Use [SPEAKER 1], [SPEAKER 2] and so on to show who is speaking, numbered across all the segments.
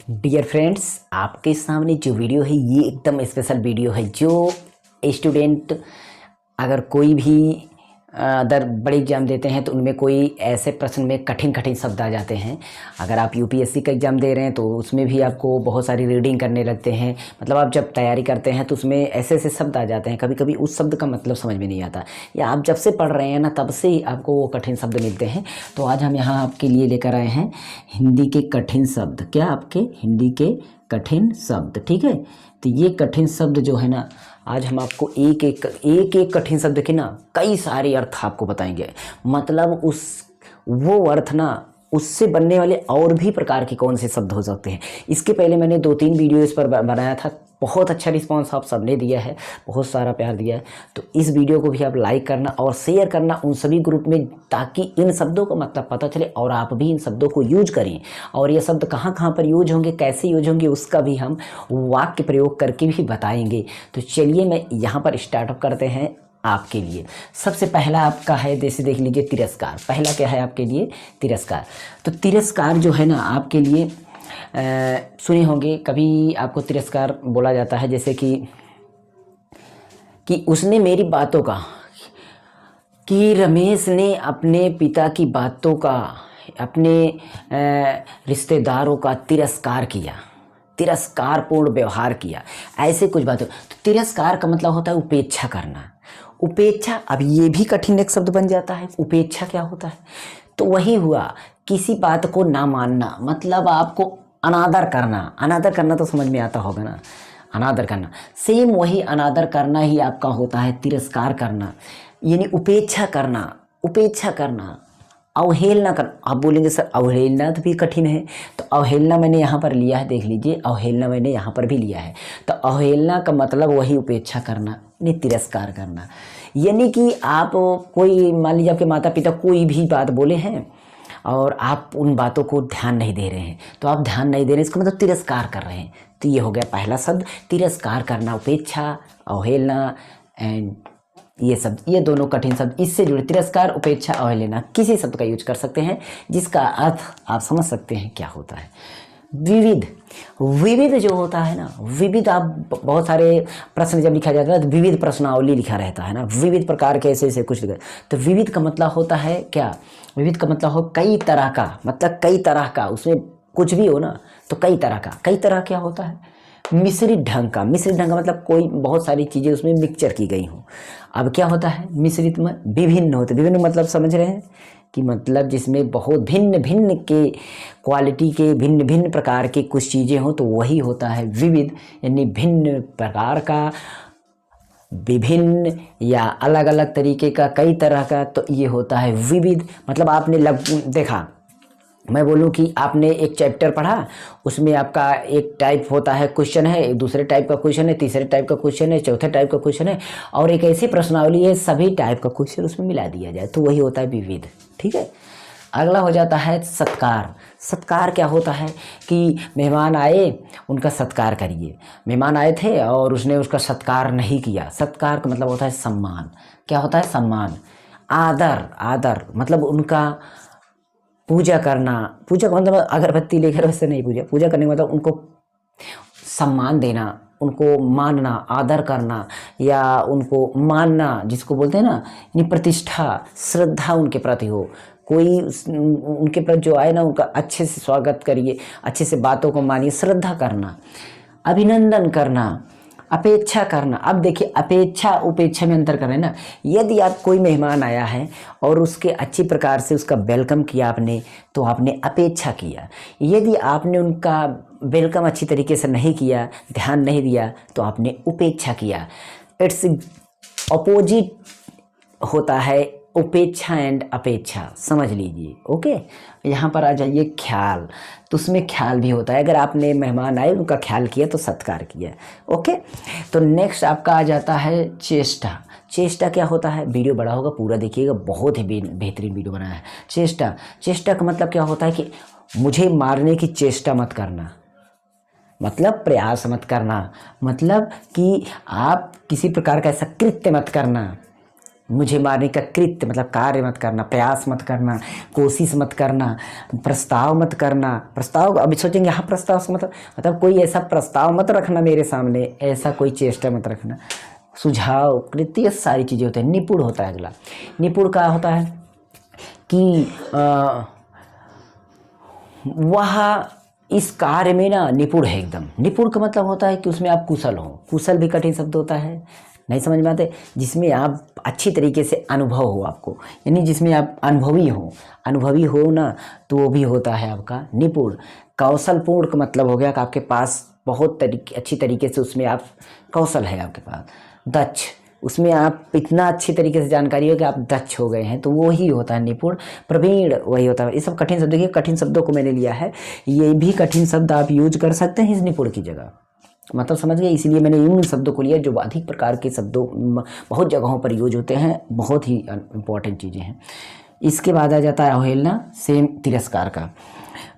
[SPEAKER 1] Dear friends, आपके सामने जो वीडियो है ये एकदम स्पेशल वीडियो है। जो स्टूडेंट अगर कोई भी अदर बड़े एग्ज़ाम देते हैं तो उनमें कोई ऐसे प्रश्न में कठिन कठिन शब्द आ जाते हैं। अगर आप यूपीएससी का एग्ज़ाम दे रहे हैं तो उसमें भी आपको बहुत सारी रीडिंग करने लगते हैं। मतलब आप जब तैयारी करते हैं तो उसमें ऐसे ऐसे शब्द आ जाते हैं, कभी कभी उस शब्द का मतलब समझ में नहीं आता, या आप जब से पढ़ रहे हैं ना तब से ही आपको वो कठिन शब्द मिलते हैं। तो आज हम यहाँ आपके लिए लेकर आए हैं हिंदी के कठिन शब्द। क्या आपके हिंदी के कठिन शब्द, ठीक है। तो ये कठिन शब्द जो है ना, आज हम आपको एक एक कठिन शब्द के ना कई सारे अर्थ आपको बताएंगे। मतलब वो अर्थ ना, उससे बनने वाले और भी प्रकार के कौन से शब्द हो सकते हैं। इसके पहले मैंने 2-3 वीडियो इस पर बनाया था, बहुत अच्छा रिस्पांस आप सबने दिया है, बहुत सारा प्यार दिया है। तो इस वीडियो को भी आप लाइक करना और शेयर करना उन सभी ग्रुप में, ताकि इन शब्दों का मतलब पता चले और आप भी इन शब्दों को यूज करें। और ये शब्द कहाँ कहाँ पर यूज होंगे, कैसे यूज होंगे, उसका भी हम वाक्य प्रयोग करके भी बताएंगे। तो चलिए मैं यहाँ पर स्टार्टअप करते हैं आपके लिए। सबसे पहला आपका है, जैसे देख लीजिए, तिरस्कार। पहला क्या है आपके लिए? तिरस्कार। तो तिरस्कार जो है ना आपके लिए सुने होंगे कभी, आपको तिरस्कार बोला जाता है जैसे कि उसने मेरी बातों का, कि रमेश ने अपने पिता की बातों का, अपने रिश्तेदारों का तिरस्कार किया, तिरस्कारपूर्ण व्यवहार किया, ऐसे कुछ बातों। तो तिरस्कार का मतलब होता है उपेक्षा करना। उपेक्षा, अब ये भी कठिन एक शब्द बन जाता है। उपेक्षा क्या होता है? तो वही हुआ, किसी बात को ना मानना, मतलब आपको अनादर करना। अनादर करना तो समझ में आता होगा ना, अनादर करना। सेम वही अनादर करना ही आपका होता है तिरस्कार करना, यानी उपेक्षा करना। उपेक्षा करना, अवहेलना करना। आप बोलेंगे सर अवहेलना तो भी कठिन है, तो अवहेलना मैंने यहाँ पर लिया है, देख लीजिए, अवहेलना मैंने यहाँ पर भी लिया है। तो अवहेलना का मतलब वही उपेक्षा करना, नहीं तिरस्कार करना। यानी कि आप कोई, मान लीजिए आपके माता पिता कोई भी बात बोले हैं और आप उन बातों को ध्यान नहीं दे रहे हैं, तो आप ध्यान नहीं दे रहे हैं, इसका मतलब तिरस्कार कर रहे हैं। तो ये हो गया पहला शब्द, तिरस्कार करना, उपेक्षा, अवहेलना एंड ये शब्द, ये दोनों कठिन शब्द इससे जुड़े। तिरस्कार, उपेक्षा, अवहेलना, किसी शब्द का यूज कर सकते हैं जिसका अर्थ आप समझ सकते हैं क्या होता है। विविध। विविध जो होता है ना, विविध, आप बहुत सारे प्रश्न जब लिखा जाता है तो विविध प्रश्नावली लिखा रहता है ना, विविध प्रकार के ऐसे ऐसे कुछ लिखा। तो विविध का मतलब होता है क्या? विविध का मतलब हो कई तरह का, मतलब कई तरह का, उसमें कुछ भी हो ना तो कई तरह का। कई तरह क्या होता है? मिश्रित ढंग का। मिश्रित ढंग का मतलब कोई बहुत सारी चीज़ें उसमें मिक्सचर की गई हों। अब क्या होता है मिश्रित में? विभिन्न होते। विभिन्न मतलब समझ रहे हैं कि मतलब जिसमें बहुत भिन्न भिन्न के क्वालिटी के, भिन्न भिन्न प्रकार के कुछ चीज़ें हों, तो वही होता है विविध। यानी भिन्न प्रकार का, विभिन्न या अलग अलग तरीके का, कई तरह का, तो ये होता है विविध। मतलब आपने देखा, मैं बोलूं कि आपने एक चैप्टर पढ़ा, उसमें आपका एक टाइप होता है क्वेश्चन है, एक दूसरे टाइप का क्वेश्चन है, तीसरे टाइप का क्वेश्चन है, चौथे टाइप का क्वेश्चन है, और एक ऐसी प्रश्नावली है सभी टाइप का क्वेश्चन उसमें मिला दिया जाए, तो वही होता है विविध। ठीक है। अगला हो जाता है सत्कार। सत्कार क्या होता है कि मेहमान आए, उनका सत्कार करिए। मेहमान आए थे और उसने उसका सत्कार नहीं किया। सत्कार का मतलब होता है सम्मान। क्या होता है? सम्मान। आदर। आदर मतलब उनका पूजा करना। पूजा का मतलब अगरबत्ती लेकर वैसे नहीं, पूजा पूजा करने का मतलब उनको सम्मान देना, उनको मानना, आदर करना, या उनको मानना, जिसको बोलते हैं ना, यानी प्रतिष्ठा, श्रद्धा उनके प्रति हो। कोई उनके प्रति जो आए ना, उनका अच्छे से स्वागत करिए, अच्छे से बातों को मानिए। श्रद्धा करना, अभिनंदन करना, अपेक्षा करना। अब देखिए, अपेक्षा उपेक्षा में अंतर कर रहे हैं ना। यदि आप कोई मेहमान आया है और उसके अच्छी प्रकार से उसका वेलकम किया आपने, तो आपने अपेक्षा किया। यदि आपने उनका वेलकम अच्छी तरीके से नहीं किया, ध्यान नहीं दिया, तो आपने उपेक्षा किया। इट्स अपोजिट होता है उपेक्षा एंड अपेक्षा, समझ लीजिए। ओके। यहाँ पर आ जाइए ख्याल। तो उसमें ख्याल भी होता है, अगर आपने मेहमान आए उनका ख्याल किया तो सत्कार किया। ओके। तो नेक्स्ट आपका आ जाता है चेष्टा। चेष्टा क्या होता है? वीडियो बड़ा होगा, पूरा देखिएगा, बहुत ही बेहतरीन वीडियो बनाया है। चेष्टा। चेष्टा का मतलब क्या होता है कि मुझे मारने की चेष्टा मत करना, मतलब प्रयास मत करना, मतलब कि आप किसी प्रकार का ऐसा कृत्य मत करना मुझे मारने का कृत्य मतलब कार्य मत करना, प्रयास मत करना, कोशिश मत करना, प्रस्ताव मत करना। प्रस्ताव अभी सोचेंगे हाँ प्रस्ताव से मतलब कोई ऐसा प्रस्ताव मत रखना मेरे सामने, ऐसा कोई चेष्टा मत रखना। सुझाव, कृत्य, ये सारी चीज़ें होती हैं। निपुण होता है अगला। निपुण क्या होता है कि वह इस कार्य में ना निपुण है एकदम। निपुण का मतलब होता है कि उसमें आप कुशल हो। कुशल भी कठिन शब्द होता है, नहीं समझ में आते। जिसमें आप अच्छी तरीके से अनुभव हो आपको, यानी जिसमें आप अनुभवी हो ना, तो वो भी होता है आपका निपुण। कौशलपूर्ण का मतलब हो गया कि आपके पास बहुत अच्छी तरीके से उसमें आप कौशल है आपके पास। दक्ष, उसमें आप इतना अच्छी तरीके से जानकारी हो कि आप दक्ष हो गए हैं, तो वो ही होता है निपुण। प्रवीण वही होता है। ये सब कठिन शब्द, देखिए कठिन शब्दों को मैंने लिया है, ये भी कठिन शब्द आप यूज कर सकते हैं इस निपुण की जगह, मतलब समझ गए। इसीलिए मैंने उन शब्दों को लिया जो अधिक प्रकार के शब्दों बहुत जगहों पर यूज होते हैं, बहुत ही इंपॉर्टेंट चीज़ें हैं। इसके बाद आ जाता है अवहेलना, सेम तिरस्कार का।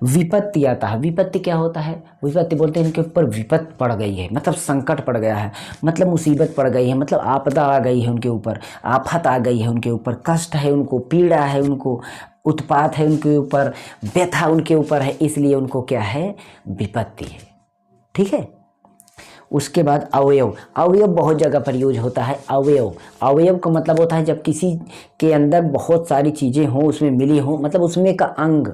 [SPEAKER 1] विपत्ति आता है। विपत्ति क्या होता है? विपत्ति बोलते हैं इनके ऊपर विपत्त पड़ गई है, मतलब संकट पड़ गया है, मतलब मुसीबत पड़ गई है, मतलब आपदा आ गई है उनके ऊपर, आफत आ गई है उनके ऊपर, कष्ट है उनको, पीड़ा है उनको, उत्पात है उनके ऊपर, व्यथा उनके ऊपर है, इसलिए उनको क्या है? विपत्ति है। ठीक है। उसके बाद अवयव। अवयव बहुत जगह पर यूज होता है। अवयव का मतलब होता है जब किसी के अंदर बहुत सारी चीज़ें हों, उसमें मिली हों, मतलब उसमें का अंग,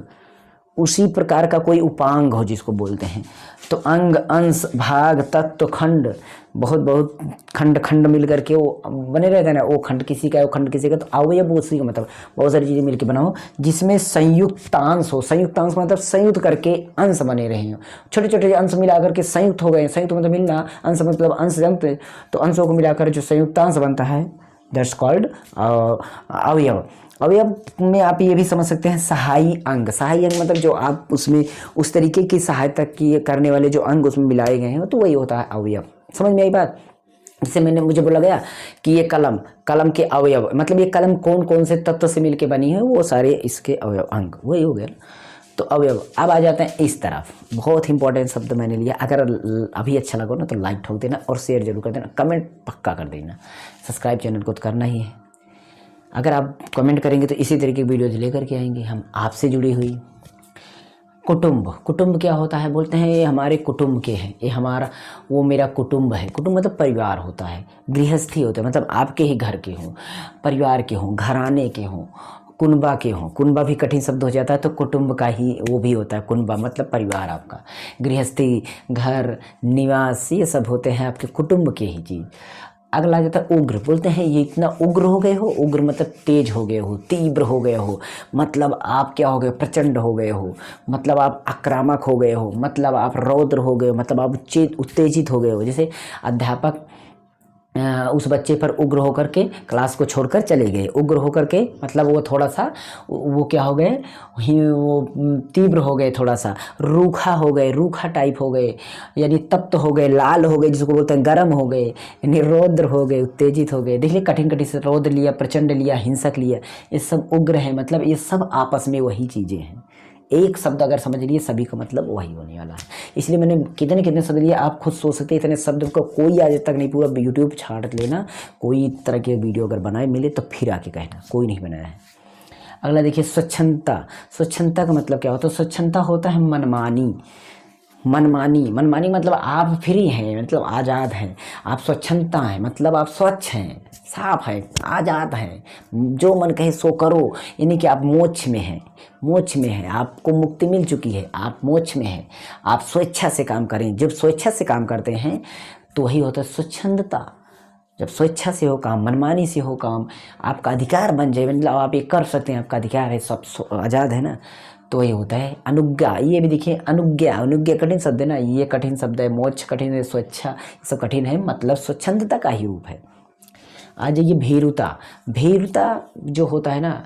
[SPEAKER 1] उसी प्रकार का कोई उपांग हो जिसको बोलते हैं। तो अंग, अंश, भाग, तत्व, खंड, बहुत खंड खंड मिल करके वो बने रहते हैं ना, वो खंड किसी का है, वो खंड किसी का। तो अवयव उसी का मतलब बहुत सारी चीज़ें मिलकर बनाओ जिसमें संयुक्तांश हो। संयुक्तांश मतलब संयुक्त करके अंश बने रहे हैं, छोटे छोटे अंश मिला करके संयुक्त हो गए। संयुक्त मतलब मिलना, अंश मतलब अंश जमते, तो अंशों को मिलाकर जो संयुक्तांश बनता है, दैट्स कॉल्ड अवयव। अवयव में आप ये भी समझ सकते हैं सहाई अंग। सहाई अंग मतलब जो आप उसमें उस तरीके की सहायता की करने वाले जो अंग उसमें मिलाए गए हैं, तो वही होता है अवयव। समझ में आई बात? जैसे मुझे बोला गया कि ये कलम के अवयव, मतलब ये कलम कौन कौन से तत्व से मिलकर बनी है, वो सारे इसके अवयव, अंग, वही हो गया। तो अवयव। अब आ जाते हैं इस तरफ, बहुत इंपॉर्टेंट शब्द मैंने लिया। अगर अभी अच्छा लगा ना तो लाइक ठोक देना और शेयर जरूर कर देना, कमेंट पक्का कर देना, सब्सक्राइब चैनल को तो करना ही है। अगर आप कमेंट करेंगे तो इसी तरीके की वीडियोज लेकर के आएंगे हम आपसे जुड़ी हुई। कुटुंब। कुटुंब क्या होता है? बोलते हैं ये हमारे कुटुंब के हैं, ये हमारा, वो मेरा कुटुंब है। कुटुंब मतलब परिवार होता है, गृहस्थी होता है, मतलब आपके ही घर के हों, परिवार के हों, घराने के हों, कुनबा के हों। कुनबा भी कठिन शब्द हो जाता है, तो कुटुंब का ही वो भी होता है। कुनबा मतलब परिवार आपका, गृहस्थी, घर, निवास, ये सब होते हैं आपके कुटुंब के ही चीज़। अगला जाता है उग्र। बोलते हैं ये इतना उग्र हो गए हो। उग्र मतलब तेज हो गए हो, तीव्र हो गए हो, मतलब आप क्या हो गए? प्रचंड हो गए हो, मतलब आप आक्रामक हो गए हो, मतलब आप रौद्र हो गए हो, मतलब आप उत्तेजित हो गए हो। जैसे अध्यापक उस बच्चे पर उग्र होकर के क्लास को छोड़कर चले गए। उग्र होकर के मतलब वो थोड़ा सा, वो क्या हो गए? वो तीव्र हो गए, थोड़ा सा रूखा हो गए, रूखा टाइप हो गए, यानी तप्त हो गए, लाल हो गए, जिसको बोलते हैं गर्म हो गए, यानी रौद्र हो गए, उत्तेजित हो गए। देखिए कठिन कठिन से रौद्र लिया, प्रचंड लिया, हिंसक लिया, ये सब उग्र है। मतलब ये सब आपस में वही चीज़ें हैं। एक शब्द अगर समझ लिए सभी का मतलब वही होने वाला है। इसलिए मैंने कितने कितने शब्द लिए, आप खुद सोच सकते हैं इतने शब्द को कोई आज तक नहीं, पूरा यूट्यूब छाट लेना। कोई तरह के वीडियो अगर बनाए मिले तो फिर आके कहना, कोई नहीं बनाया है। अगला देखिए स्वच्छंदता। स्वच्छंदता का मतलब क्या होता है? स्वच्छंदता होता है मनमानी। मनमानी मतलब आप फ्री हैं, मतलब आज़ाद हैं। आप स्वच्छंदता हैं मतलब आप स्वच्छ हैं, साफ हैं, आज़ाद हैं, जो मन कहे सो करो, यानी कि आप मोक्ष में हैं। मोक्ष में है, आपको मुक्ति मिल चुकी है, आप मोक्ष में हैं, आप स्वेच्छा से काम करें। जब स्वेच्छा से काम करते हैं तो वही होता है स्वच्छंदता। जब स्वेच्छा से हो काम, मनमानी से हो काम, आपका अधिकार बन जाए, मतलब आप ये कर सकते हैं, आपका अधिकार है, सब आज़ाद है ना, तो ये होता है अनुज्ञा। ये भी देखिए अनुज्ञा। अनुज्ञा कठिन शब्द है ना, ये कठिन शब्द है। मोक्ष कठिन है, स्वेच्छा ये सब कठिन है, मतलब स्वच्छंदता का ही रूप है। आ जाइए भीरुता। भीरुता जो होता है ना,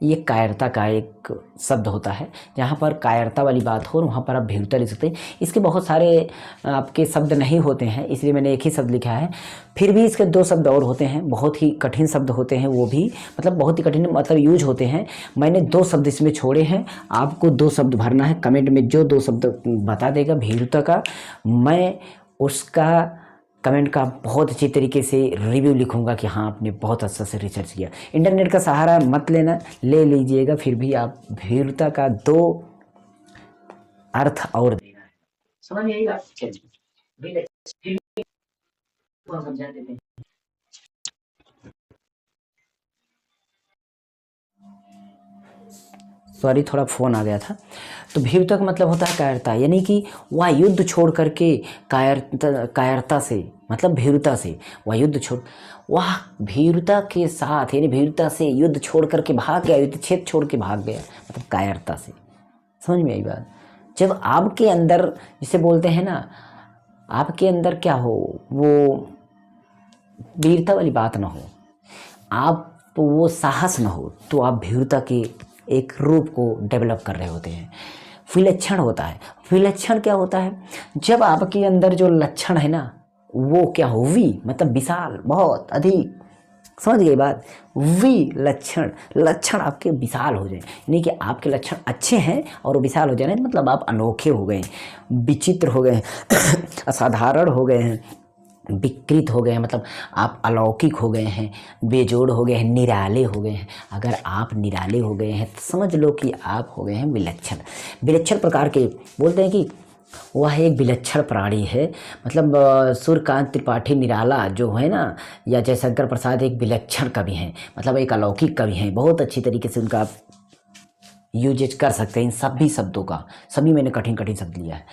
[SPEAKER 1] ये कायरता का एक शब्द होता है। जहाँ पर कायरता वाली बात हो वहाँ पर आप भीरुता लिख सकते हैं। इसके बहुत सारे आपके शब्द नहीं होते हैं, इसलिए मैंने एक ही शब्द लिखा है। फिर भी इसके 2 शब्द और होते हैं, बहुत ही कठिन शब्द होते हैं वो भी, मतलब बहुत ही कठिन मतलब यूज होते हैं। मैंने 2 शब्द इसमें छोड़े हैं, आपको 2 शब्द भरना है। कमेंट में जो 2 शब्द बता देगा भीरुता का, मैं उसका कमेंट का बहुत अच्छी तरीके से रिव्यू लिखूंगा कि हाँ आपने बहुत अच्छा से रिसर्च किया। इंटरनेट का सहारा मत लेना, ले लीजिएगा फिर भी आप भीरुता का 2 अर्थ और देना है, समझ में आई बात? चलिए समझा देते हैं। सॉरी थोड़ा फ़ोन आ गया था। तो भीरुता का मतलब होता है कायरता, यानी कि वह युद्ध छोड़ करके कायरता से मतलब भीरुता से, वह युद्ध छोड़, वह भीरुता के साथ यानी भीरुता से युद्ध छोड़ करके भाग गया, युद्ध क्षेत्र छोड़ के भाग गया, मतलब कायरता से। समझ में आई बात? जब आपके अंदर, जिसे बोलते हैं ना, आपके अंदर क्या हो, वो वीरता वाली बात ना हो, आप वो साहस ना हो, तो आप भीरुता के एक रूप को डेवलप कर रहे होते हैं। विलक्षण होता है। विलक्षण क्या होता है? जब आपके अंदर जो लक्षण है ना, वो क्या हो, मतलब विशाल, बहुत अधिक, समझ गई बात? लक्षण, लक्षण आपके विशाल हो जाए, यानी कि आपके लक्षण अच्छे हैं और विशाल हो जाए, मतलब आप अनोखे हो गए, विचित्र हो गए, असाधारण हो गए हैं, विकृत हो गए हैं, मतलब आप अलौकिक हो गए हैं, बेजोड़ हो गए हैं, निराले हो गए हैं। अगर आप निराले हो गए हैं तो समझ लो कि आप हो गए हैं विलक्षण। विलक्षण प्रकार के बोलते हैं कि वह एक विलक्षण प्राणी है, मतलब सूर्यकांत त्रिपाठी निराला जो है ना, या जयशंकर प्रसाद एक विलक्षण कवि हैं, मतलब एक अलौकिक कवि हैं। बहुत अच्छी तरीके से उनका यूजेज कर सकते हैं इन सभी शब्दों का, सभी मैंने कठिन कठिन शब्द लिया है।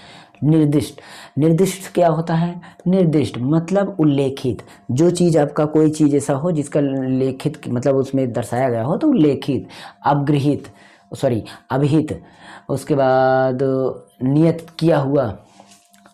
[SPEAKER 1] निर्दिष्ट, निर्दिष्ट क्या होता है? निर्दिष्ट मतलब उल्लेखित, जो चीज़ आपका कोई चीज़ ऐसा हो जिसका लेखित मतलब उसमें दर्शाया गया हो तो उल्लेखित। अवगृहित, सॉरी अभिहित, उसके बाद नियत किया हुआ,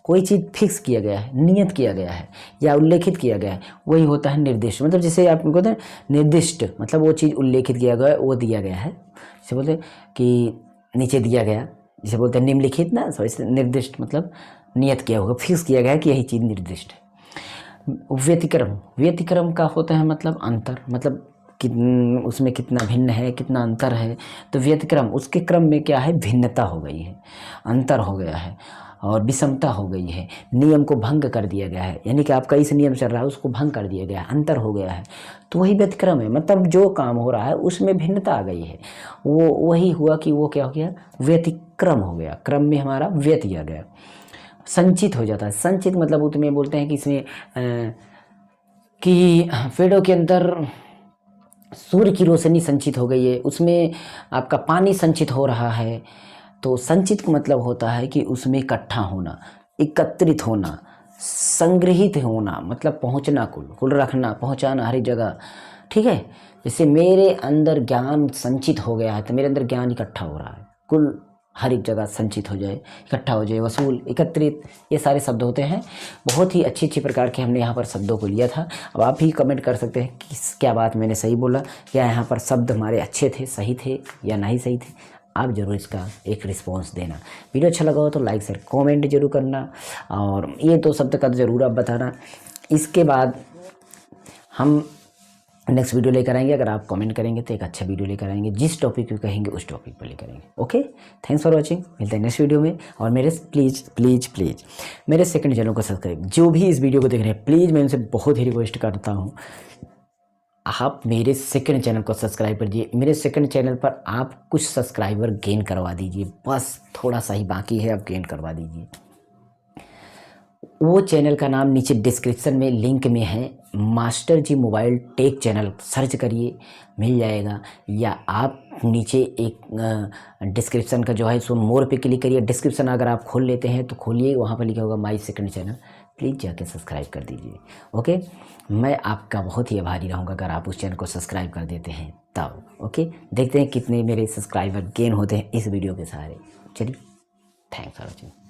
[SPEAKER 1] कोई चीज़ फिक्स किया गया है, नियत किया गया है या उल्लेखित किया गया है, वही होता है निर्दिष्ट। मतलब जैसे आप कहते हैं निर्दिष्ट, मतलब वो चीज़ उल्लेखित किया गया है, वो दिया गया है। जैसे बोलते हैं कि नीचे दिया गया, जिसे बोलते हैं निम्नलिखित ना, सॉरी निर्दिष्ट मतलब नियत किया होगा, फिक्स किया गया है कि यही चीज़ निर्दिष्ट है। व्यतिक्रम, व्यतिक्रम का होता है मतलब अंतर, मतलब उसमें कितना भिन्न है, कितना अंतर है। तो व्यतिक्रम, उसके क्रम में क्या है, भिन्नता हो गई है, अंतर हो गया है और विषमता हो गई है, नियम को भंग कर दिया गया है, यानी कि आपका इस नियम चल रहा है उसको भंग कर दिया गया है, अंतर हो गया है, तो वही व्यतिक्रम है। मतलब जो काम हो रहा है उसमें भिन्नता आ गई है, वो वही हुआ कि वो क्या हो गया, व्यतिक्रम हो गया, क्रम में हमारा व्यति आ गया। संचित हो जाता है, संचित मतलब उसमें बोलते हैं कि इसमें कि पेड़ों के अंदर सूर्य की रोशनी संचित हो गई है, उसमें आपका पानी संचित हो रहा है। तो संचित का मतलब होता है कि उसमें इकट्ठा होना, एकत्रित होना, संग्रहित होना, मतलब पहुंचना, कुल रखना, पहुंचाना हर एक जगह, ठीक है। जैसे मेरे अंदर ज्ञान संचित हो गया है तो मेरे अंदर ज्ञान इकट्ठा हो रहा है, कुल हर एक जगह संचित हो जाए, इकट्ठा हो जाए, वसूल, एकत्रित, ये सारे शब्द होते हैं। बहुत ही अच्छी अच्छी प्रकार के हमने यहाँ पर शब्दों को लिया था। अब आप भी कमेंट कर सकते हैं कि क्या बात मैंने सही बोला, क्या यहाँ पर शब्द हमारे अच्छे थे, सही थे या नहीं सही थे। आप ज़रूर इसका एक रिस्पॉन्स देना। वीडियो अच्छा लगा हो तो लाइक शेयर कमेंट जरूर करना, और ये 2 शब्द का ज़रूर आप बताना। इसके बाद हम नेक्स्ट वीडियो लेकर आएंगे, अगर आप कमेंट करेंगे तो एक अच्छा वीडियो लेकर आएंगे, जिस टॉपिक पे कहेंगे उस टॉपिक पर लेकर आएंगे। ओके, थैंक्स फॉर वॉचिंग, मिलते हैं नेक्स्ट वीडियो में। और मेरे प्लीज़ प्लीज़ प्लीज़ मेरे सेकंड चैनल को सब्सक्राइब, जो भी इस वीडियो को देख रहे हैं प्लीज़ मैं उनसे बहुत ही रिक्वेस्ट करता हूँ, आप मेरे सेकंड चैनल को सब्सक्राइब कर दीजिए। मेरे सेकंड चैनल पर आप कुछ सब्सक्राइबर गेन करवा दीजिए, बस थोड़ा सा ही बाकी है, आप गेन करवा दीजिए। वो चैनल का नाम नीचे डिस्क्रिप्शन में लिंक में है, मास्टर जी मोबाइल टेक चैनल सर्च करिए, मिल जाएगा। या आप नीचे एक डिस्क्रिप्शन का जो है सो मोर पे क्लिक करिए, डिस्क्रिप्शन अगर आप खोल लेते हैं तो खोलिए, वहाँ पर लिखा होगा माई सेकंड चैनल, प्लीज़ जाके सब्सक्राइब कर दीजिए। ओके, मैं आपका बहुत ही आभारी रहूँगा अगर आप उस चैनल को सब्सक्राइब कर देते हैं तब। ओके, देखते हैं कितने मेरे सब्सक्राइबर गेन होते हैं इस वीडियो के सहारे। चलिए, थैंक्स फॉर वॉचिंग।